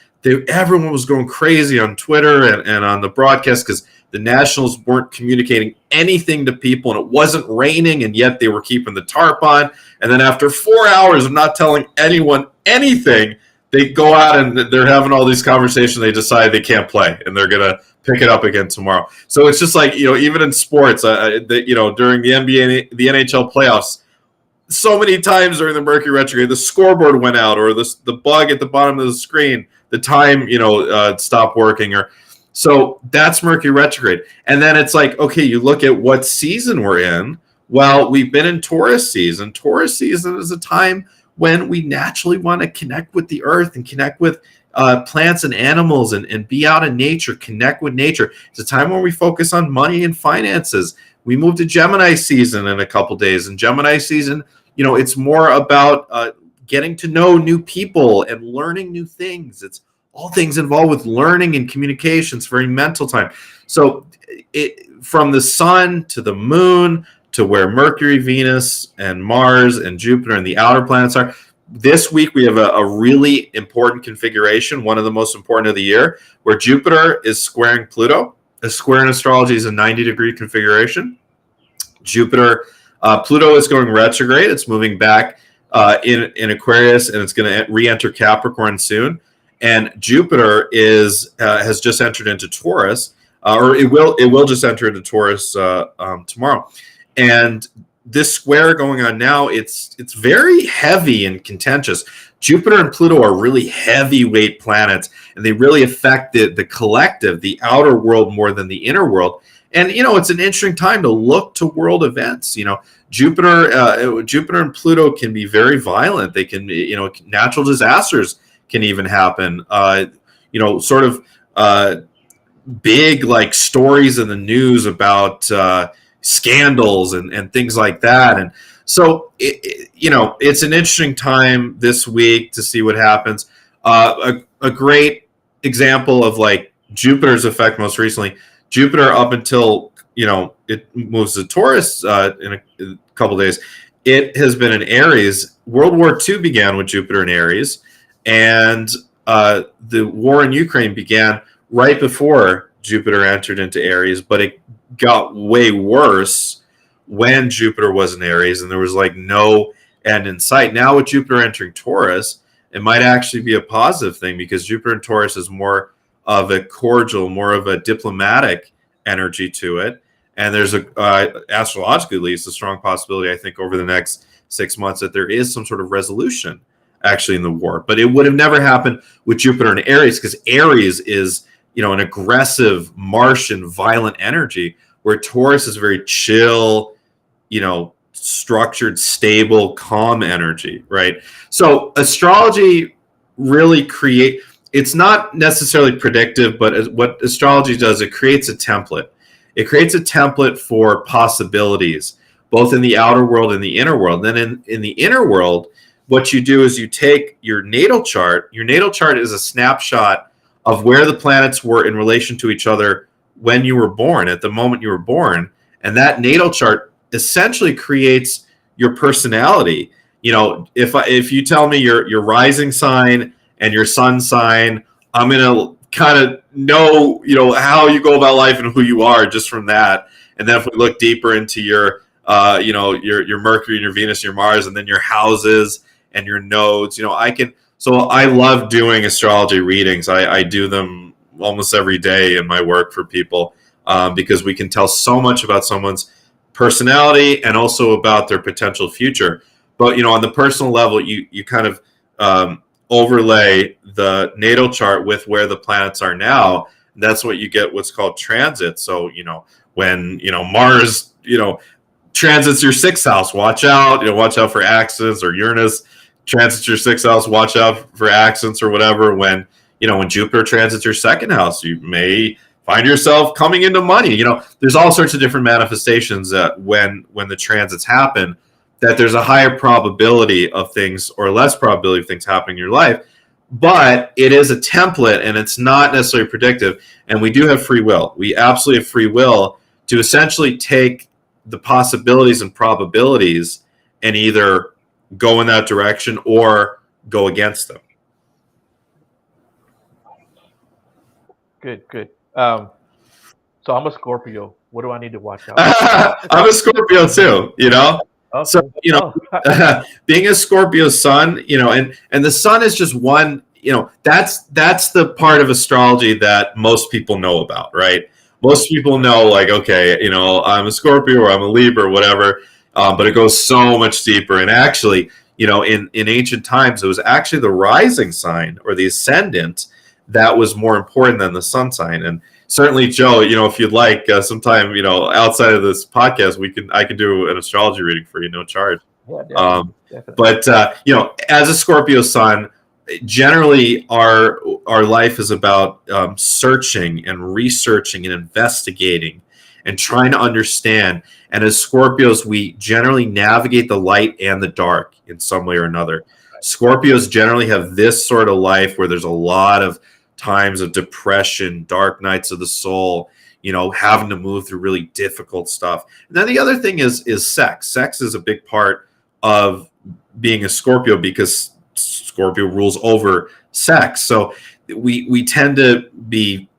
everyone was going crazy on Twitter and on the broadcast because the Nationals weren't communicating anything to people, and it wasn't raining, and yet they were keeping the tarp on. And then after 4 hours of not telling anyone anything, they go out and they're having all these conversations. They decide they can't play, and they're going to pick it up again tomorrow. So it's just like, even in sports, during the NBA, the NHL playoffs, so many times during the Mercury retrograde, the scoreboard went out, or the bug at the bottom of the screen, the time, stopped working, so that's Mercury retrograde. And then it's like, okay, you look at what season we're in. Well, we've been in Taurus season. Taurus season is a time when we naturally want to connect with the earth and connect with plants and animals and be out in nature, connect with nature. It's a time when we focus on money and finances. We move to Gemini season in a couple days. And Gemini season, it's more about getting to know new people and learning new things. It's all things involved with learning and communication. It's very mental time. So from the sun to the moon to where Mercury, Venus, and Mars and Jupiter and the outer planets are, this week we have a really important configuration, one of the most important of the year, where Jupiter is squaring Pluto. A square in astrology is a 90-degree configuration. Pluto is going retrograde. It's moving back in Aquarius, and it's going to re-enter Capricorn soon. And Jupiter has just entered into Taurus, or it will just enter into Taurus tomorrow. And this square going on now, it's very heavy and contentious. Jupiter and Pluto are really heavyweight planets, and they really affect the collective, the outer world, more than the inner world. And it's an interesting time to look to world events. Jupiter and Pluto can be very violent. They can, natural disasters can even happen. Big like stories in the news about scandals and things like that. And so it's an interesting time this week to see what happens. A great example of like Jupiter's effect most recently. Jupiter, up until it moves to Taurus in a couple days, it has been in Aries. World War II began with Jupiter in Aries, and the war in Ukraine began right before Jupiter entered into Aries, but it got way worse when Jupiter was in Aries, and there was like no end in sight. Now with Jupiter entering Taurus, it might actually be a positive thing, because Jupiter in Taurus is more of a cordial, more of a diplomatic energy to it. And there's astrologically at least, a strong possibility, I think, over the next 6 months that there is some sort of resolution actually in the war. But it would have never happened with Jupiter in Aries, because Aries is an aggressive Martian violent energy, where Taurus is very chill, structured, stable, calm energy, right? So astrology really it's not necessarily predictive, but what astrology does, it creates a template. It creates a template for possibilities, both in the outer world and the inner world. And then in the inner world, what you do is you take your natal chart. Your natal chart is a snapshot of where the planets were in relation to each other when you were born, at the moment you were born. And that natal chart essentially creates your personality. If you tell me your rising sign and your sun sign, I'm going to kind of know, how you go about life and who you are just from that. And then if we look deeper into your Mercury and your Venus and your Mars, and then your houses and your nodes, so I love doing astrology readings. I do them almost every day in my work for people, because we can tell so much about someone's personality and also about their potential future. But, on the personal level, you kind of overlay the natal chart with where the planets are now. And that's what you get, what's called transit. So, when, Mars, transits your sixth house, watch out, watch out for accidents, or Uranus transits your sixth house, watch out for accidents or whatever. When Jupiter transits your second house, you may find yourself coming into money. There's all sorts of different manifestations that when the transits happen, that there's a higher probability of things or less probability of things happening in your life. But it is a template, and it's not necessarily predictive. And we do have free will. We absolutely have free will to essentially take the possibilities and probabilities and either go in that direction or go against them. Good. So I'm a Scorpio. What do I need to watch out for? I'm a Scorpio too, Okay. So, being a Scorpio sun, and the sun is just one, that's the part of astrology that most people know about, right? Most people know, like, okay, I'm a Scorpio or I'm a Libra or whatever, but it goes so much deeper. And actually, in ancient times, it was actually the rising sign or the ascendant that was more important than the sun sign. And certainly, Joe, if you'd like, sometime, outside of this podcast, I can do an astrology reading for you, no charge. Yeah, definitely. But as a Scorpio sun, generally our life is about searching and researching and investigating and trying to understand. And as Scorpios, we generally navigate the light and the dark in some way or another. Scorpios generally have this sort of life where there's a lot of times of depression, dark nights of the soul, having to move through really difficult stuff. And then the other thing is sex. Sex is a big part of being a Scorpio, because Scorpio rules over sex. So we tend to be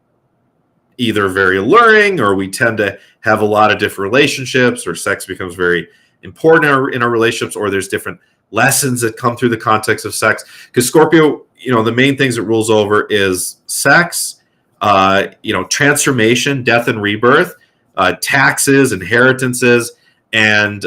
either very alluring, or we tend to have a lot of different relationships, or sex becomes very important in our relationships, or there's different lessons that come through the context of sex. Because Scorpio, the main things it rules over is sex, transformation, death and rebirth, taxes, inheritances, and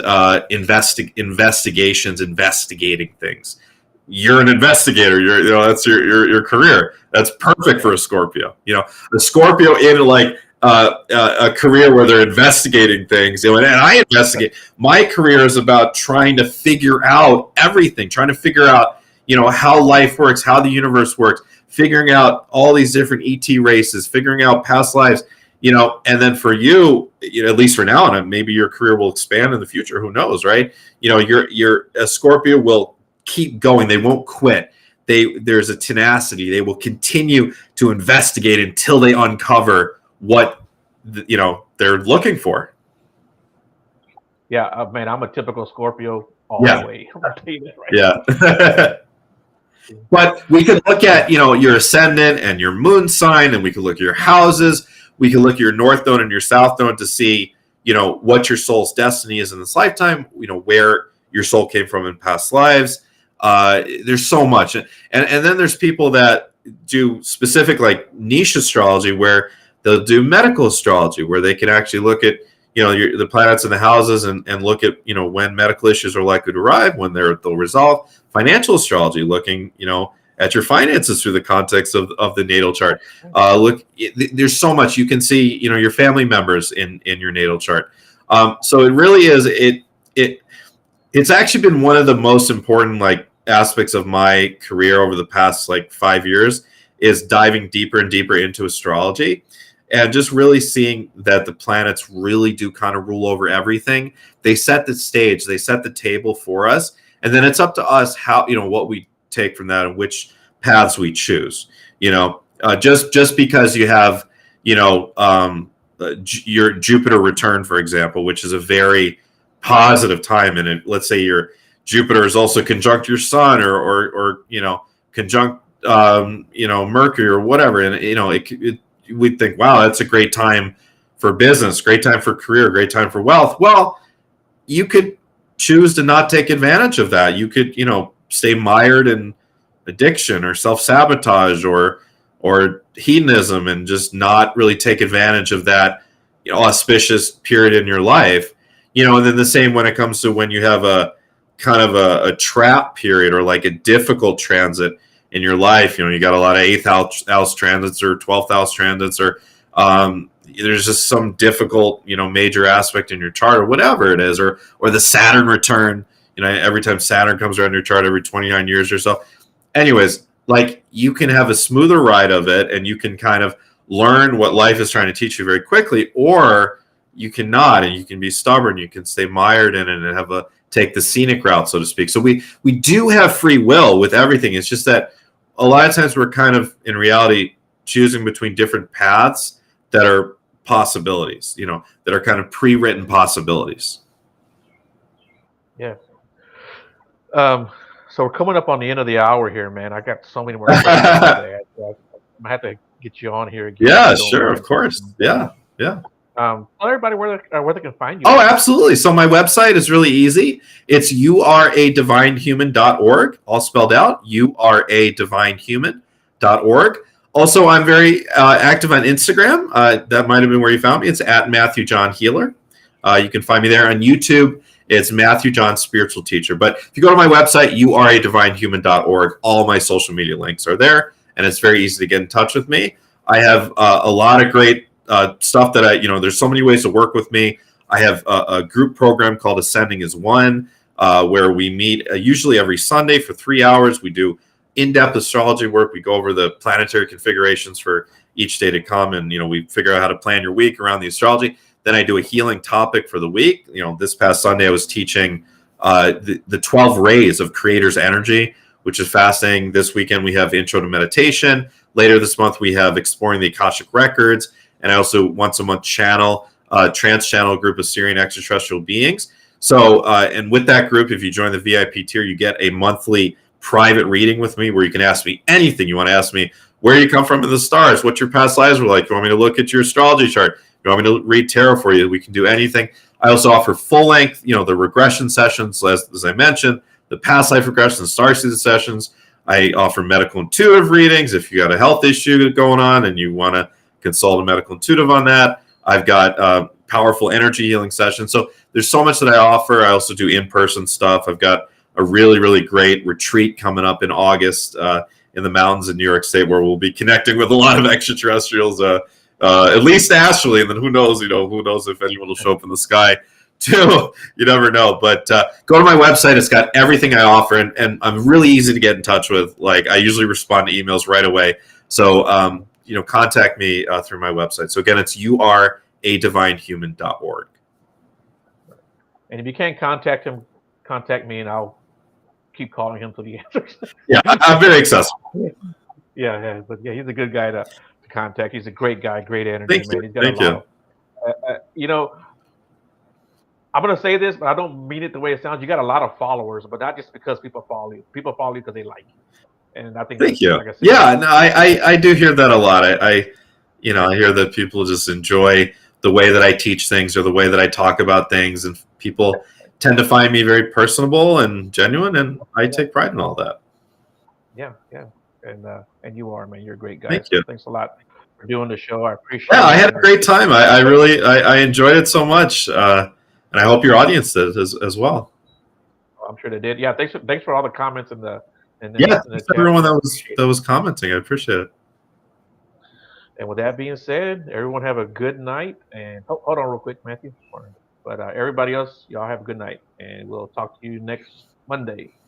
investigations, investigating things. You're an investigator. That's your career. That's perfect for a Scorpio. A Scorpio in like a career where they're investigating things. And I investigate. My career is about trying to figure out everything, trying to figure out how life works, how the universe works, figuring out all these different ET races, figuring out past lives. And then for you, at least for now, and maybe your career will expand in the future. Who knows, right? You're a Scorpio will keep going. They won't quit. There's a tenacity. They will continue to investigate until they uncover what they're looking for. Yeah, man, I'm a typical Scorpio all the way. I'm gonna tell you that Yeah. But we could look at your ascendant and your moon sign, and we could look at your houses. We can look at your north node and your south node to see what your soul's destiny is in this lifetime. Where your soul came from in past lives. There's so much, and then there's people that do specific like niche astrology where they'll do medical astrology, where they can actually look at the planets and the houses and look at when medical issues are likely to arrive, when they'll resolve. Financial astrology, looking at your finances through the context of the natal chart. There's so much you can see, your family members in your natal chart. So it really is, it's actually been one of the most important aspects of my career over the past 5 years, is diving deeper and deeper into astrology, and just really seeing that the planets really do kind of rule over everything. They set the stage, they set the table for us, and then it's up to us how, what we take from that and which paths we choose. Just because you have, your Jupiter return, for example, which is a very positive time in it. Let's say your Jupiter is also conjunct your Sun, or conjunct Mercury or whatever, and we'd think, wow, that's a great time for business, great time for career, great time for wealth. Well, you could choose to not take advantage of that. You could, stay mired in addiction or self-sabotage or hedonism, and just not really take advantage of that, auspicious period in your life. And then the same when it comes to when you have a kind of a trap period, or a difficult transit in your life. You got a lot of 8th house transits or 12th house transits, or there's just some difficult, major aspect in your chart, or whatever it is, or the Saturn return. Every time Saturn comes around your chart every 29 years or so. Anyways, you can have a smoother ride of it, and you can kind of learn what life is trying to teach you very quickly, or you cannot, and you can be stubborn. You can stay mired in it and take the scenic route, so to speak. So we do have free will with everything. It's just that a lot of times we're kind of, in reality, choosing between different paths that are possibilities, that are kind of pre-written possibilities. Yeah. So we're coming up on the end of the hour here, man. I got so many more questions today. I'm going to have to get you on here again. Yeah, sure, of course. Yeah. Tell everybody where they can find you. Oh, absolutely. So my website is really easy. It's youaredivinehuman.org, all spelled out, youaredivinehuman.org. Also, I'm very active on Instagram. That might have been where you found me. It's at Matthew John Healer. You can find me there. On YouTube, it's Matthew John Spiritual Teacher. But if you go to my website, youaredivinehuman.org, all my social media links are there, and it's very easy to get in touch with me. I have a lot of great stuff that there's so many ways to work with me. I have a group program called Ascending as One, where we meet usually every Sunday for 3 hours. We do in-depth astrology work. We go over the planetary configurations for each day to come, and we figure out how to plan your week around the astrology. Then I do a healing topic for the week. This past Sunday I was teaching the 12 rays of Creator's energy, which is fascinating. This weekend we have Intro to Meditation. Later this month we have Exploring the Akashic Records, and I also once a month channel a group of Syrian extraterrestrial beings. So and with that group, if you join the VIP tier, you get a monthly private reading with me, where you can ask me anything you want to ask me. Where you come from in the stars, what your past lives were like. You want me to look at your astrology chart? You want me to read tarot for you? We can do anything. I also offer full length, the regression sessions, as I mentioned, the past life regression, Starseed sessions. I offer medical intuitive readings. If you got a health issue going on and you want to consult a medical intuitive on that, I've got powerful energy healing sessions. So there's so much that I offer. I also do in-person stuff. I've got a really, really great retreat coming up in August in the mountains in New York State, where we'll be connecting with a lot of extraterrestrials, at least astrally, and then who knows if anyone will show up in the sky too. You never know. But go to my website. It's got everything I offer, and I'm really easy to get in touch with. I usually respond to emails right away. So contact me through my website. So again, it's youaredivinehuman.org. And if you can't contact him, contact me, and I'll keep calling him till he answers. Yeah, I'm very accessible. Yeah, but he's a good guy to contact. He's a great guy, great energy, Thank man. you. He's got Thank a lot of, I'm gonna say this, but I don't mean it the way it sounds. You got a lot of followers, but not just because people follow you. People follow you because they like you. And I think thank you. Like I said, yeah, no, I do hear that a lot. I hear that people just enjoy the way that I teach things, or the way that I talk about things, and people tend to find me very personable and genuine, and I take pride in all that. Yeah. And you are, man. You're a great guy. Thank you. Thanks a lot for doing the show. I appreciate it. Yeah, I had a great time. I really enjoyed it so much, and I hope your audience did as well. I'm sure they did. Yeah, thanks for all the comments in the in Yeah, the thanks to chat. everyone We that appreciate it. was commenting. I appreciate it. And with that being said, everyone have a good night. And hold on real quick, Matthew. But everybody else, y'all have a good night. And we'll talk to you next Monday.